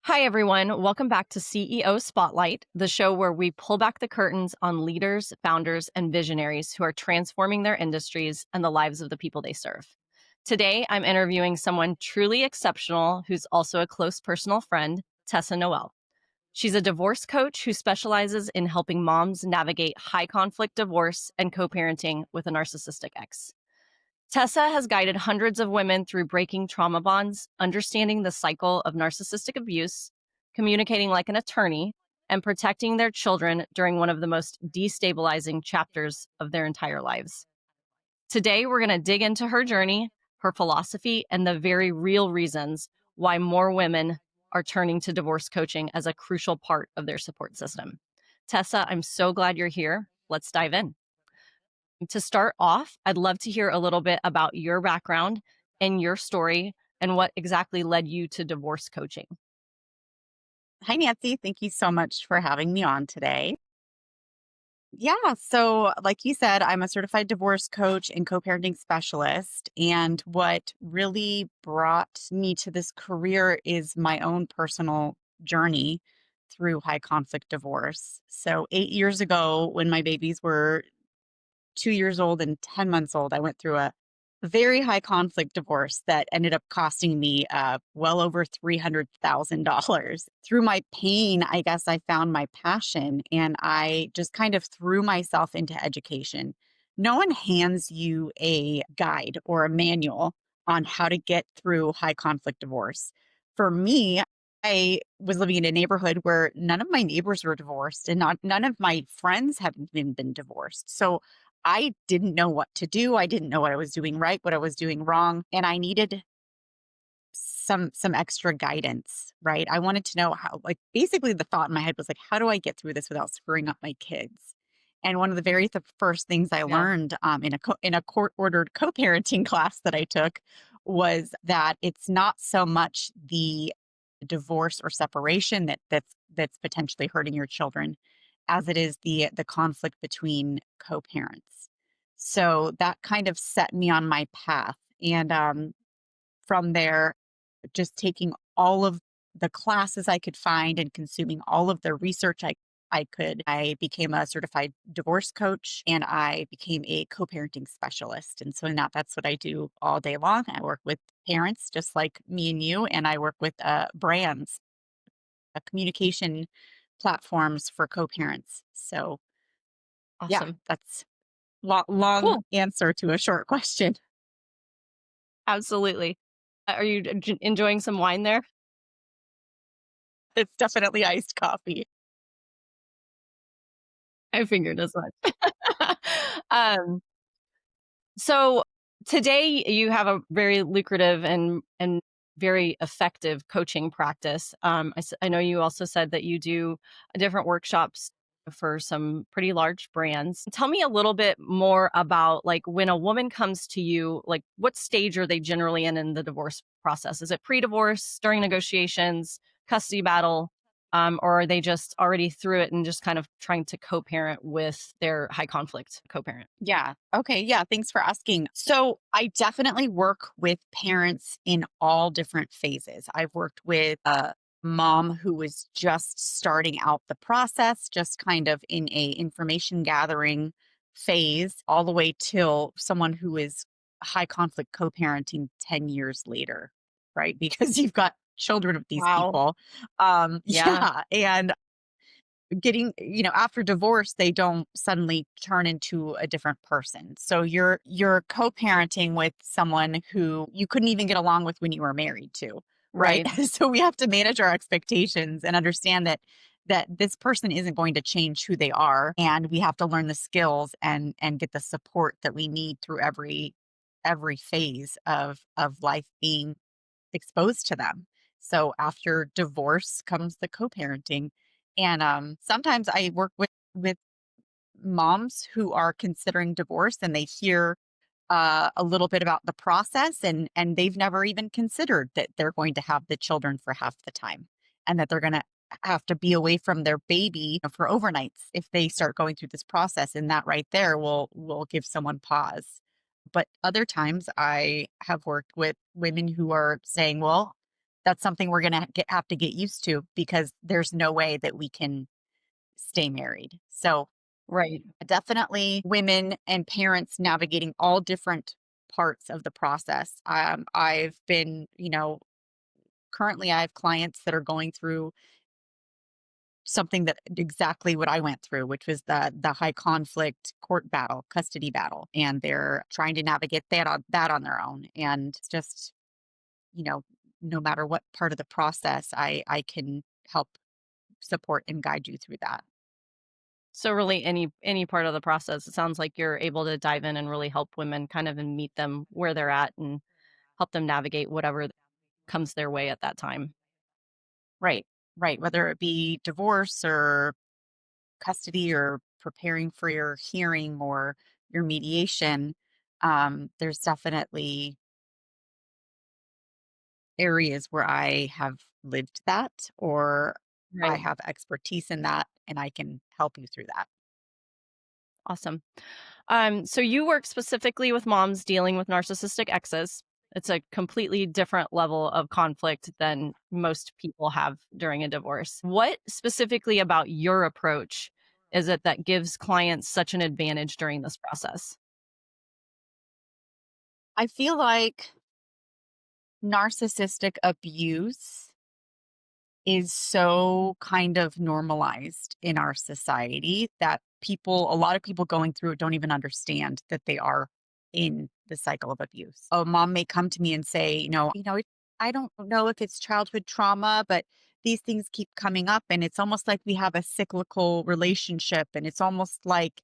Hi, everyone. Welcome back to CEO Spotlight, the show where we pull back the curtains on leaders, founders, and visionaries who are transforming their industries and the lives of the people they serve. Today, I'm interviewing someone truly exceptional who's also a close personal friend, Tessa Noel. She's a divorce coach who specializes in helping moms navigate high conflict divorce and co parenting with a narcissistic ex. Tessa has guided hundreds of women through breaking trauma bonds, understanding the cycle of narcissistic abuse, communicating like an attorney, and protecting their children during one of the most destabilizing chapters of their entire lives. Today, we're going to dig into her journey, her philosophy, and the very real reasons why more women are turning to divorce coaching as a crucial part of their support system. Tessa, I'm so glad you're here. Let's dive in. To start off, I'd love to hear a little bit about your background and your story and what exactly led you to divorce coaching. Hi, Nancy. Thank you so much for having me on today. Yeah, so like you said, I'm a certified divorce coach and co parenting specialist. And what really brought me to this career is my own personal journey through high conflict divorce. So, 8 years ago, when my babies were 2 years old and 10 months old, I went through a very high conflict divorce that ended up costing me well over $300,000. Through my pain, I guess I found my passion and I just kind of threw myself into education. No one hands you a guide or a manual on how to get through high conflict divorce. For me, I was living in a neighborhood where none of my neighbors were divorced and none of my friends have even been divorced. So I didn't know what to do. I didn't know what I was doing right, what I was doing wrong, and I needed some extra guidance, right? I wanted to know how, like, basically the thought in my head was like, how do I get through this without screwing up my kids? And one of the first things I Yeah. learned in a court ordered co-parenting class that I took was that it's not so much the divorce or separation that's potentially hurting your children as it is the conflict between co-parents. So that kind of set me on my path. And from there, just taking all of the classes I could find and consuming all of the research I could, I became a certified divorce coach and I became a co-parenting specialist. And so now that's what I do all day long. I work with parents just like me and you, and I work with brands, communication platforms for co-parents. So yeah, Awesome. that's long Cool. answer to a short question. Absolutely. Are you enjoying some wine there? It's definitely iced coffee. I figured as much. um, so today you have a very lucrative and very effective coaching practice. I know you also said that you do different workshops for some pretty large brands. Tell me a little bit more about like when a woman comes to you, like what stage are they generally in the divorce process? Is it pre-divorce, during negotiations, custody battle? Or are they just already through it and just kind of trying to co-parent with their high conflict co-parent? Yeah. Okay. Yeah. Thanks for asking. So I definitely work with parents in all different phases. I've worked with a mom who was just starting out the process, just kind of in a information gathering phase, all the way till someone who is high conflict co-parenting 10 years later, right? Because you've got children of these Wow. people. Yeah. Yeah. And getting, after divorce, they don't suddenly turn into a different person. So you're co-parenting with someone who you couldn't even get along with when you were married to, right? Right. So we have to manage our expectations and understand that this person isn't going to change who they are, and we have to learn the skills and get the support that we need through every phase of life being exposed to them. So after divorce comes the co-parenting. And sometimes I work with moms who are considering divorce and they hear a little bit about the process and they've never even considered that they're going to have the children for half the time and that they're going to have to be away from their baby for overnights if they start going through this process, and that right there will give someone pause. But other times I have worked with women who are saying, well, That's something we're gonna have to get used to because there's no way that we can stay married. So, Right. definitely women and parents navigating all different parts of the process. I've been, currently I have clients that are going through something that exactly what I went through, which was the high conflict court battle, custody battle, and they're trying to navigate that on their own. And it's just, you know, no matter what part of the process, I can help support and guide you through that. So really any part of the process, it sounds like you're able to dive in and really help women kind of and meet them where they're at and help them navigate whatever comes their way at that time. Right, right. Whether it be divorce or custody or preparing for your hearing or your mediation, there's definitely areas where I have lived that or I Right. have expertise in that and I can help you through that. Awesome. So you work specifically with moms dealing with narcissistic exes. It's a completely different level of conflict than most people have during a divorce. What specifically about your approach is it that gives clients such an advantage during this process? I feel like narcissistic abuse is so kind of normalized in our society that a lot of people going through it don't even understand that they are in the cycle of abuse. A mom may come to me and say, I don't know if it's childhood trauma, but these things keep coming up. And it's almost like we have a cyclical relationship. And it's almost like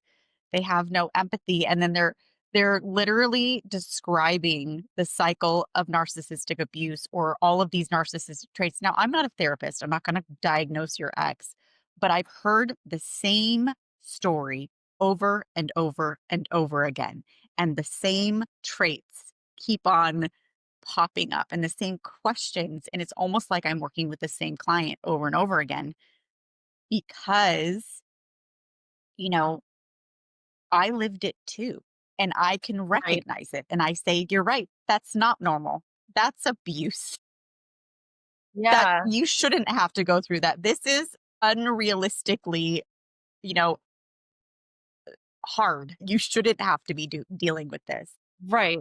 they have no empathy. And then they're literally describing the cycle of narcissistic abuse or all of these narcissistic traits. Now, I'm not a therapist. I'm not going to diagnose your ex, but I've heard the same story over and over and over again. And the same traits keep on popping up and the same questions. And it's almost like I'm working with the same client over and over again because, you know, I lived it too, and I can Right. recognize it, and I say, "You're right, that's not normal. That's abuse. That Yeah. you shouldn't have to go through that. This is unrealistically, you know, hard. You shouldn't have to be dealing with this." Right.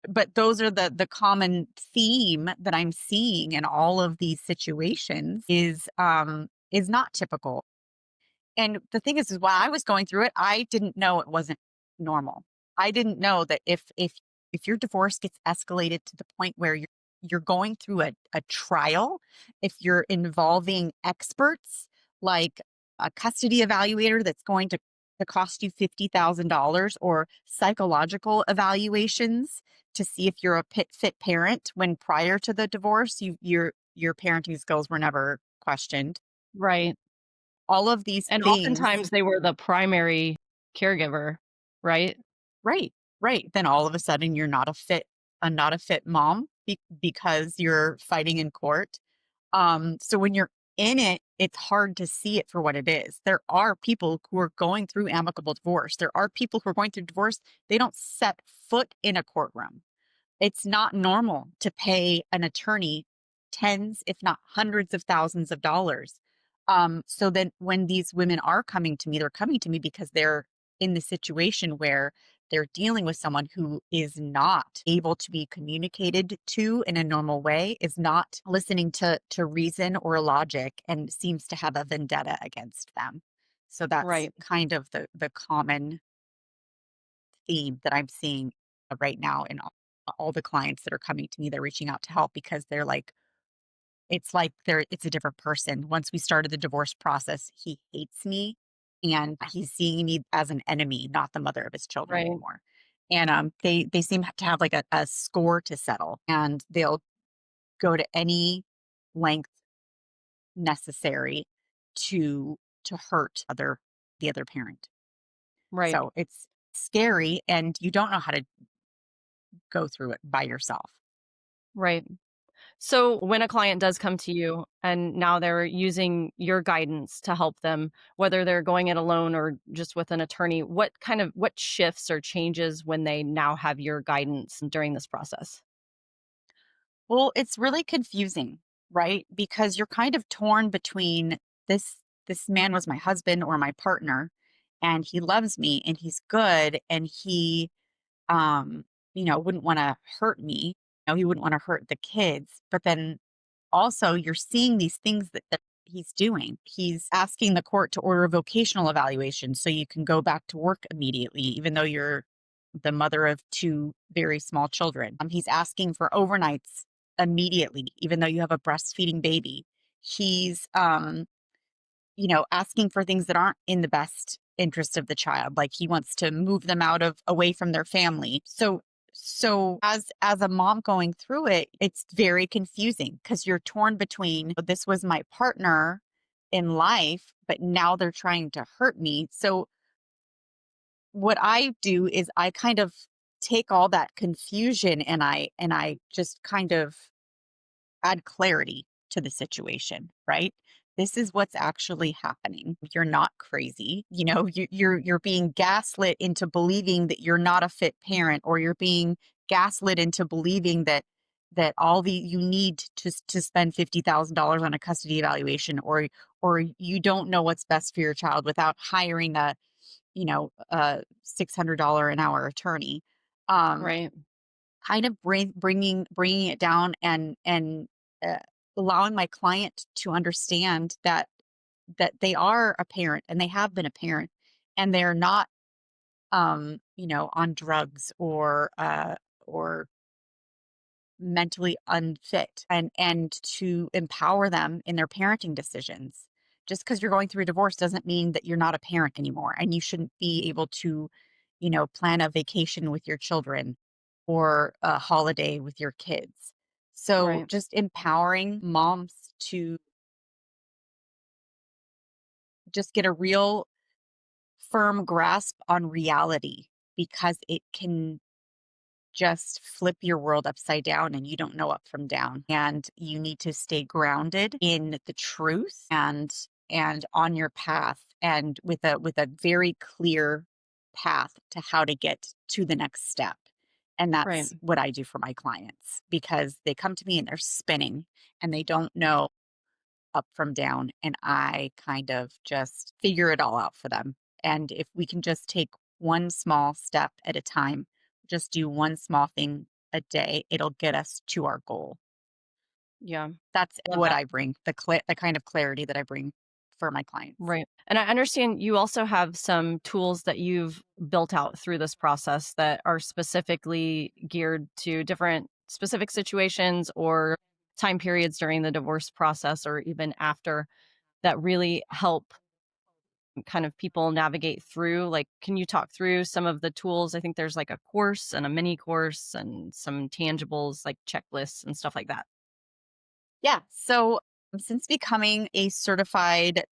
But those are the common theme that I'm seeing in all of these situations is not typical. And the thing is while I was going through it, I didn't know it wasn't normal. I didn't know that if your divorce gets escalated to the point where you're going through a trial, if you're involving experts like a custody evaluator that's going to cost you $50,000 or psychological evaluations to see if you're a fit parent when prior to the divorce your parenting skills were never questioned. Right. All of these And things. oftentimes they were the primary caregiver, right? Right, right. Then all of a sudden you're not a fit mom because you're fighting in court. So when you're in it, it's hard to see it for what it is. There are people who are going through amicable divorce. There are people who are going through divorce. They don't set foot in a courtroom. It's not normal to pay an attorney tens, if not hundreds of thousands of dollars. So then when these women are coming to me, they're coming to me because they're in the situation where they're dealing with someone who is not able to be communicated to in a normal way, is not listening to reason or logic, and seems to have a vendetta against them. So that's Right. kind of the common theme that I'm seeing right now in all the clients that are coming to me. They're reaching out to help because they're like it's a different person. Once we started the divorce process, he hates me and he's seeing me as an enemy, not the mother of his children Right. anymore. And they seem to have like a score to settle, and they'll go to any length necessary to hurt the other parent. Right. So it's scary and you don't know how to go through it by yourself. Right. So when a client does come to you and now they're using your guidance to help them, whether they're going it alone or just with an attorney, what shifts or changes when they now have your guidance during this process? Well, it's really confusing right? Because you're kind of torn between this man was my husband or my partner, and he loves me and he's good and he um wouldn't want to hurt me. He wouldn't want to hurt the kids. But then also you're seeing these things that he's doing. He's asking the court to order a vocational evaluation so you can go back to work immediately, even though you're the mother of two very small children. He's asking for overnights immediately, even though you have a breastfeeding baby. He's asking for things that aren't in the best interest of the child. Like he wants to move them away from their family. So as a mom going through it, it's very confusing because you're torn between this was my partner in life, but now they're trying to hurt me. So what I do is I kind of take all that confusion and I just kind of add clarity to the situation, right? This is what's actually happening. You're not crazy. You're being gaslit into believing that you're not a fit parent, or you're being gaslit into believing that all the you need to spend $50,000 on a custody evaluation, or you don't know what's best for your child without hiring a $600 an hour attorney. Um, Right. Kind of bringing it down and uh, allowing my client to understand that they are a parent and they have been a parent, and they're not on drugs or mentally unfit, and to empower them in their parenting decisions. Just because you're going through a divorce doesn't mean that you're not a parent anymore, and you shouldn't be able to plan a vacation with your children or a holiday with your kids. So Right. just empowering moms to just get a real firm grasp on reality, because it can just flip your world upside down and you don't know up from down, and you need to stay grounded in the truth and on your path, and with a very clear path to how to get to the next step. And Right. that's what I do for my clients, because they come to me and they're spinning and they don't know up from down, and I kind of just figure it all out for them. And if we can just take one small step at a time, just do one small thing a day, it'll get us to our goal. Yeah. That's Love what that. I bring, the kind of clarity that I bring for my clients. Right. And I understand you also have some tools that you've built out through this process that are specifically geared to different specific situations or time periods during the divorce process or even after, that really help kind of people navigate through. Like, can you talk through some of the tools? I think there's like a course and a mini course and some tangibles like checklists and stuff like that. Yeah. So since becoming a certified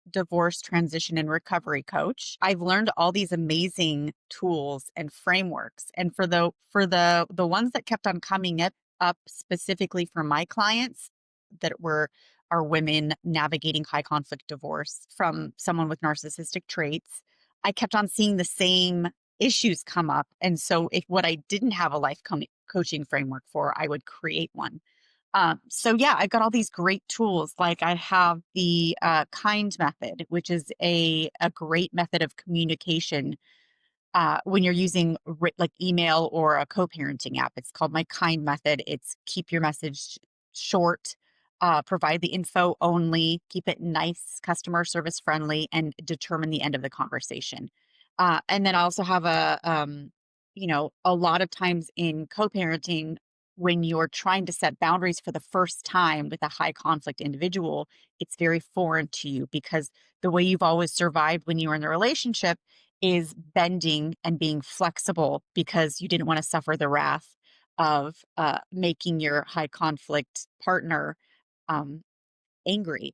divorce transition and recovery coach, I've learned all these amazing tools and frameworks. And for the ones that kept on coming up specifically for my clients that were are women navigating high conflict divorce from someone with narcissistic traits, I kept on seeing the same issues come up. And so if what I didn't have a coaching framework for, I would create one. So yeah, I've got all these great tools. Like I have the kind method, which is a great method of communication when you're using like email or a co-parenting app. It's called my kind method. It's keep your message short, provide the info only, keep it nice, customer service friendly, and determine the end of the conversation. And then I also have a lot of times in co-parenting, when you're trying to set boundaries for the first time with a high conflict individual, it's very foreign to you, because the way you've always survived when you were in the relationship is bending and being flexible, because you didn't want to suffer the wrath of making your high conflict partner um, angry.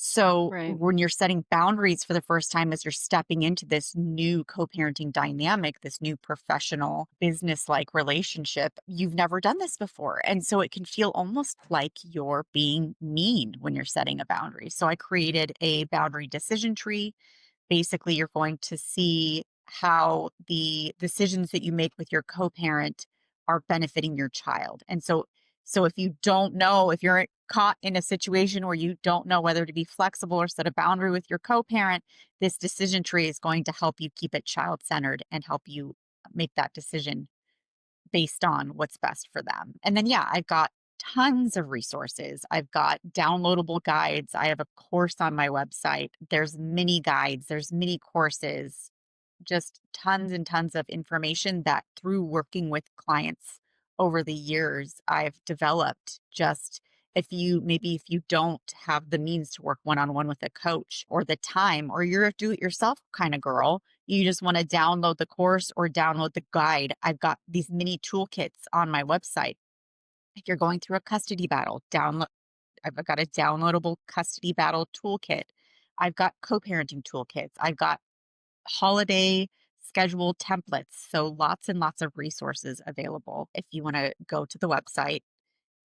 So Right. when you're setting boundaries for the first time, as you're stepping into this new co-parenting dynamic, this new professional business like relationship, you've never done this before. And so it can feel almost like you're being mean when you're setting a boundary. So I created a boundary decision tree. Basically, you're going to see how the decisions that you make with your co-parent are benefiting your child. And so if you don't know, if you're caught in a situation where you don't know whether to be flexible or set a boundary with your co-parent, this decision tree is going to help you keep it child-centered and help you make that decision based on what's best for them. And then, yeah, I've got tons of resources. I've got downloadable guides. I have a course on my website. There's mini guides, there's mini courses, just tons and tons of information that through working with clients over the years, I've developed. Just if you don't have the means to work one on one with a coach or the time, or you're a do it yourself kind of girl, you just want to download the course or download the guide. I've got these mini toolkits on my website. If you're going through a custody battle, I've got a downloadable custody battle toolkit. I've got co-parenting toolkits. I've got holiday schedule templates. So lots and lots of resources available if you want to go to the website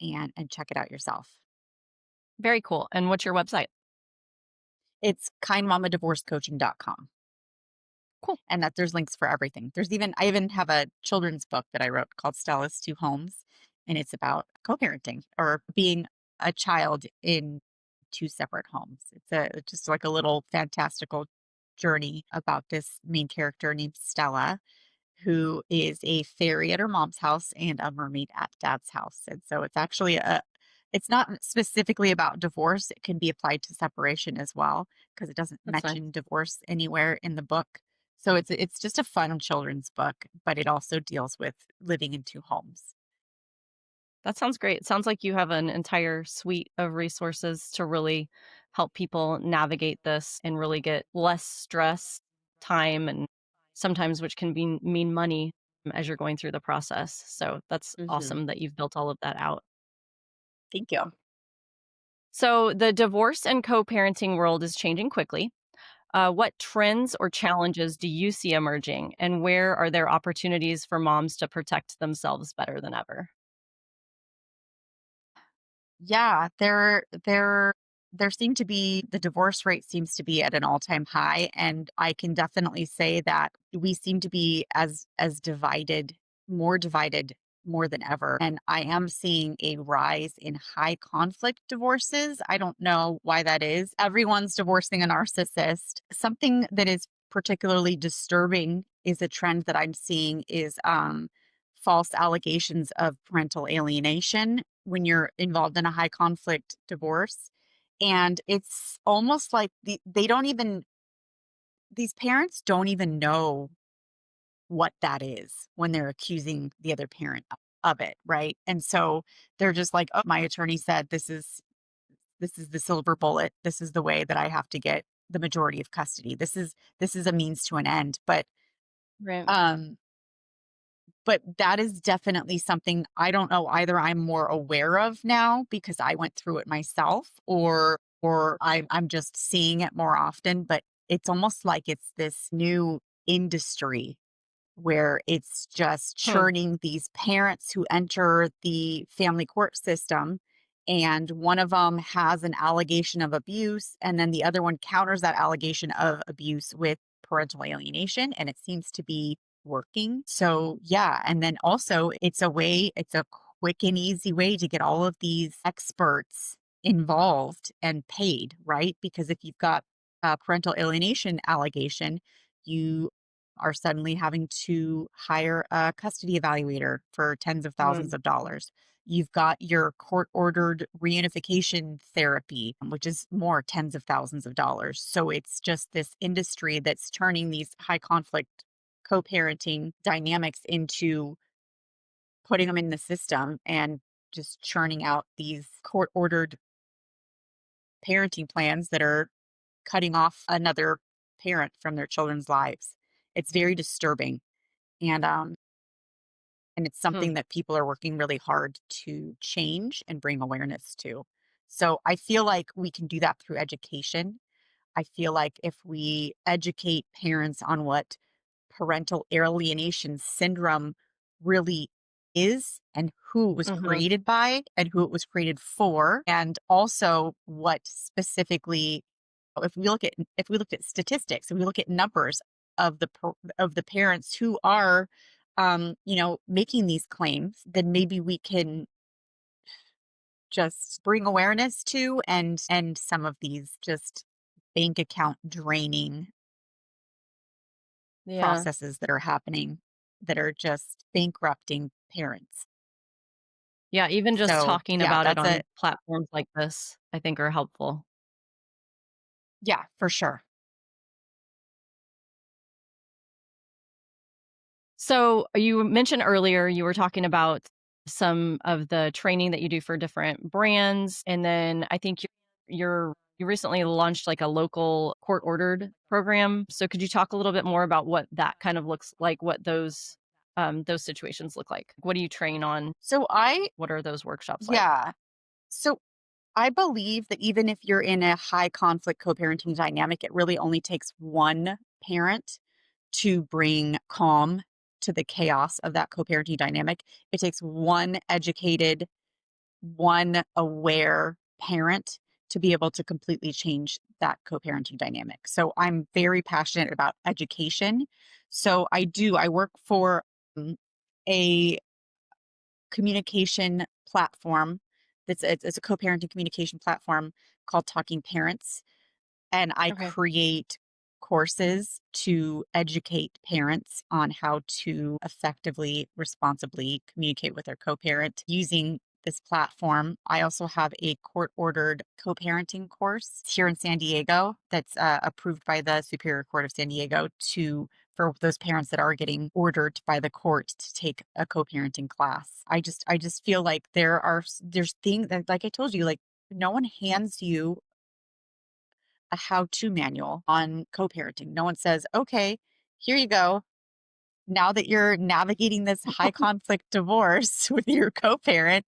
and check it out yourself. Very cool. And what's your website? It's kindmamadivorcecoaching.com. Cool. And that there's links for everything. I even have a children's book that I wrote called Stella's Two Homes, and it's about co-parenting or being a child in two separate homes. It's just like a little fantastical journey about this main character named Stella, who is a fairy at her mom's house and a mermaid at dad's house. And so it's not specifically about divorce. It can be applied to separation as well because it doesn't That's nice. mention divorce anywhere in the book. So it's just a fun children's book, but it also deals with living in two homes. That sounds great. It sounds like you have an entire suite of resources to really help people navigate this and really get less stress, time, and sometimes which can be mean money as you're going through the process. So that's Hmm. awesome that you've built all of that out. Thank you. So the divorce and co-parenting world is changing quickly. What trends or challenges do you see emerging, and where are there opportunities for moms to protect themselves better than ever? Yeah, there seem to be the divorce rate seems to be at an all-time high, and I can definitely say that we seem to be as divided more than ever. And I am seeing a rise in high conflict divorces. I don't know why that is. Everyone's divorcing a narcissist. Something that is particularly disturbing is a trend that I'm seeing is false allegations of parental alienation when you're involved in a high conflict divorce. And it's almost like they don't even, these parents don't even know what that is when they're accusing the other parent of it. Right. And so they're just like, oh, my attorney said this is the silver bullet. This is the way that I have to get the majority of custody. This is a means to an end. Right. Um, But that is definitely something I don't know either I'm more aware of now because I went through it myself or I'm just seeing it more often, but it's almost like it's this new industry where it's just Hmm. churning these parents who enter the family court system. And one of them has an allegation of abuse, and then the other one counters that allegation of abuse with parental alienation. And it seems to be working. So, yeah. And then also, it's a quick and easy way to get all of these experts involved and paid, right? Because if you've got a parental alienation allegation, you are suddenly having to hire a custody evaluator for tens of thousands Mm. of dollars. You've got your court ordered reunification therapy, which is more tens of thousands of dollars. So it's just this industry that's turning these high conflict co parenting dynamics into putting them in the system and just churning out these court ordered parenting plans that are cutting off another parent from their children's lives. It's very disturbing. And and it's Hmm. something that people are working really hard to change and bring awareness to. So I feel like we can do that through education. I feel like if we educate parents on what parental alienation syndrome really is and who it was Mhm. created by and who it was created for, and also what specifically if we looked at statistics, if we look at numbers of of the parents who are making these claims, then maybe we can just bring awareness to, and some of these just bank account draining Yeah. processes that are happening that are just bankrupting parents. Yeah, even just So, talking yeah, about it that's a on platforms like this, I think are helpful. yeah, for sure. So, you mentioned earlier you were talking about some of the training that you do for different brands, and then I think you recently launched, like, a local court-ordered program. So could you talk a little bit more about what that kind of looks like, what those situations look like? What do you train on? So I What are those workshops like? yeah. So I believe that even if you're in a high conflict co-parenting dynamic, it really only takes one parent to bring calm to the chaos of that co-parenting dynamic. It takes one educated, one aware parent to be able to completely change that co-parenting dynamic. So I'm very passionate about education. So I work for um, a communication platform it's a co-parenting communication platform called Talking Parents, and I Okay. create courses to educate parents on how to effectively, responsibly communicate with their co-parent using this platform. I also have a court-ordered co-parenting course here in San Diego that's approved by the Superior Court of San Diego to for those parents that are getting ordered by the court to take a co-parenting class. I just feel like there's things that, like I told you, like no one hands you a how-to manual on co-parenting. No one says, "Okay, here you go. Now that you're navigating this high conflict divorce with your co-parent,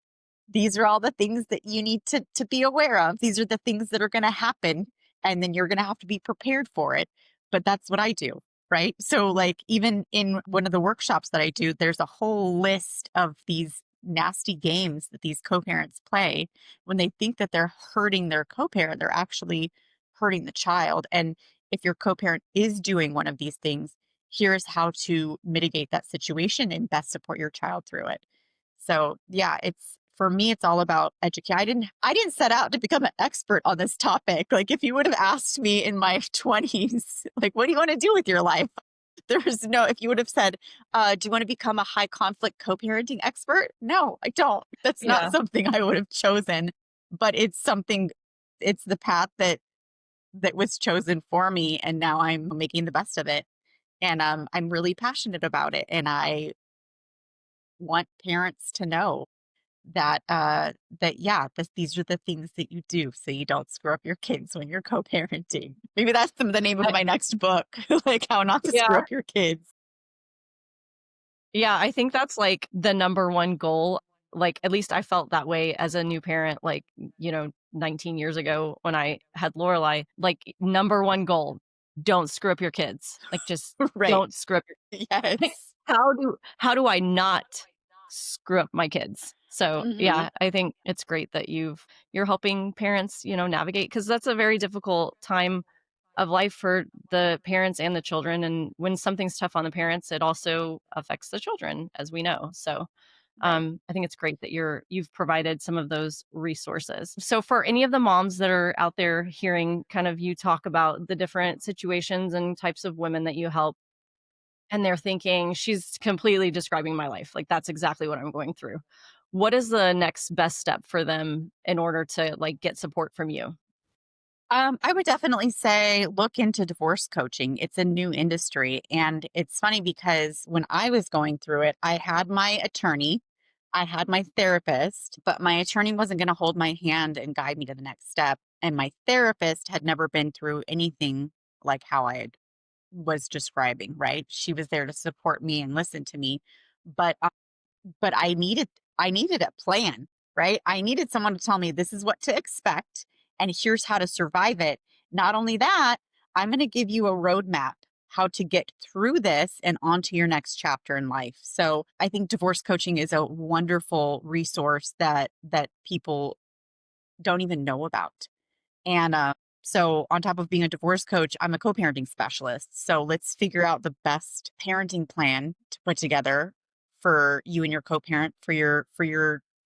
these are all the things that you need to be aware of. These are the things that are going to happen, and then you're going to have to be prepared for it." But that's what I do, right? So like even in one of the workshops that I do, there's a whole list of these nasty games that these co-parents play when they think that they're hurting their co-parent, they're actually hurting the child. And if your co-parent is doing one of these things, here's how to mitigate that situation and best support your child through it. So yeah, it's for me, it's all about educate. I didn't set out to become an expert on this topic. Like if you would have asked me in my 20s, like, what do you want to do with your life? There was no, if you would have said, do you want to become a high conflict co-parenting expert? No, I don't. That's not Yeah. something I would have chosen, but it's something, it's the path that was chosen for me. And now I'm making the best of it. And I'm really passionate about it. And I want parents to know that yeah, these are the things that you do so you don't screw up your kids when you're co-parenting. Maybe that's the name of I my next book, like how not to screw yeah. up your kids. Yeah, I think that's, like, the number one goal. Like, at least I felt that way as a new parent, like, 19 years ago when I had Lorelai. Like, number one goal, don't screw up your kids. Like, just Right. don't screw up your like, Yes. how do I not screw up my kids? So, Hmm. yeah, I think it's great that you're helping parents, navigate because that's a very difficult time of life for the parents and the children, and when something's tough on the parents, it also affects the children, as we know. So, Right. I think it's great that you've provided some of those resources. So, for any of the moms that are out there hearing kind of you talk about the different situations and types of women that you help, and they're thinking, "She's completely describing my life, like, that's exactly what I'm going through." What is the next best step for them in order to, like, get support from you? I would definitely say look into divorce coaching. It's a new industry. And it's funny because when I was going through it, I had my attorney, I had my therapist, but my attorney wasn't going to hold my hand and guide me to the next step. And my therapist had never been through anything like how was describing, right? She was there to support me and listen to me. But but I needed a plan, right? I needed someone to tell me this is what to expect and here's how to survive it. Not only that, I'm going to give you a roadmap how to get through this and onto your next chapter in life. So, I think divorce coaching is a wonderful resource that people don't even know about. And so, on top of being a divorce coach, I'm a co parenting specialist. So, let's figure out the best parenting plan to put together for you and your co parent for your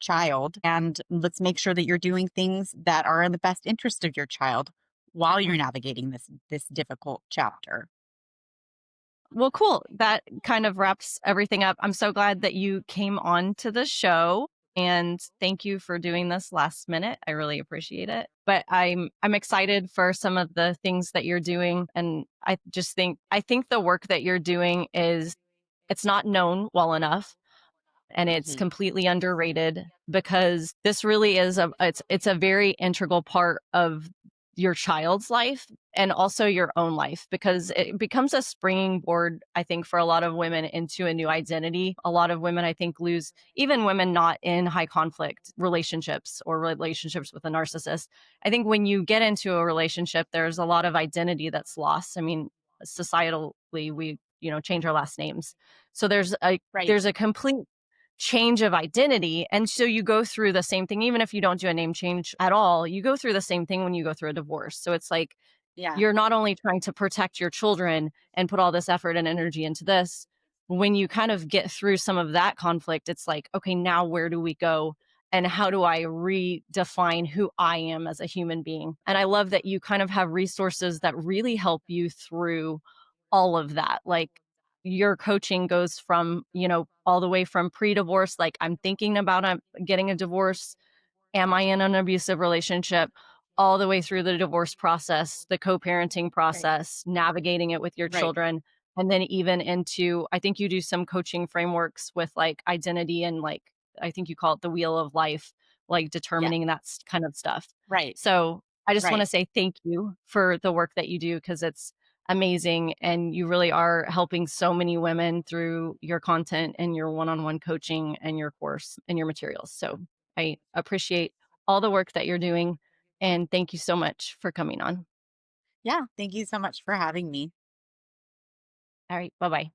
child. And let's make sure that you're doing things that are in the best interest of your child while you're navigating this difficult chapter. Well, cool. That kind of wraps everything up. I'm so glad that you came on to the show and thank you for doing this last minute. I really appreciate it. But I'm excited for some of the things that you're doing and I think the work that you're doing is it's not known well enough and it's Hmm. completely underrated because this really is it's a very integral part of your child's life and also your own life because it becomes a springboard I think for a lot of women into a new identity. A lot of women I think lose even women not in high conflict relationships or relationships with a narcissist. I think when you get into a relationship there's a lot of identity that's lost. I mean, societally we, change our last names. So Right. there's a complete change of identity. And so you go through the same thing, even if you don't do a name change at all, you go through the same thing when you go through a divorce. So it's like Yeah. you're not only trying to protect your children and put all this effort and energy into this, when you kind of get through some of that conflict, it's like, okay, now where do we go? And how do I redefine who I am as a human being? And I love that you kind of have resources that really help you through all of that. Like your coaching goes from, all the way from pre divorce, like I'm thinking about getting a divorce. Am I in an abusive relationship? All the way through the divorce process, the co-parenting Right. process, navigating it with your Right. children, and then even into I think you do some coaching frameworks with like identity and like I think you call it the wheel of life, like Yeah. determining that kind of stuff. Right. So I just want to Right. say thank you for the work that you do because it's amazing and you really are helping so many women through your content and your one-on-one coaching and your course and your materials. So I appreciate all the work that you're doing. And thank you so much for coming on. Yeah. Thank you so much for having me. All right. Bye bye.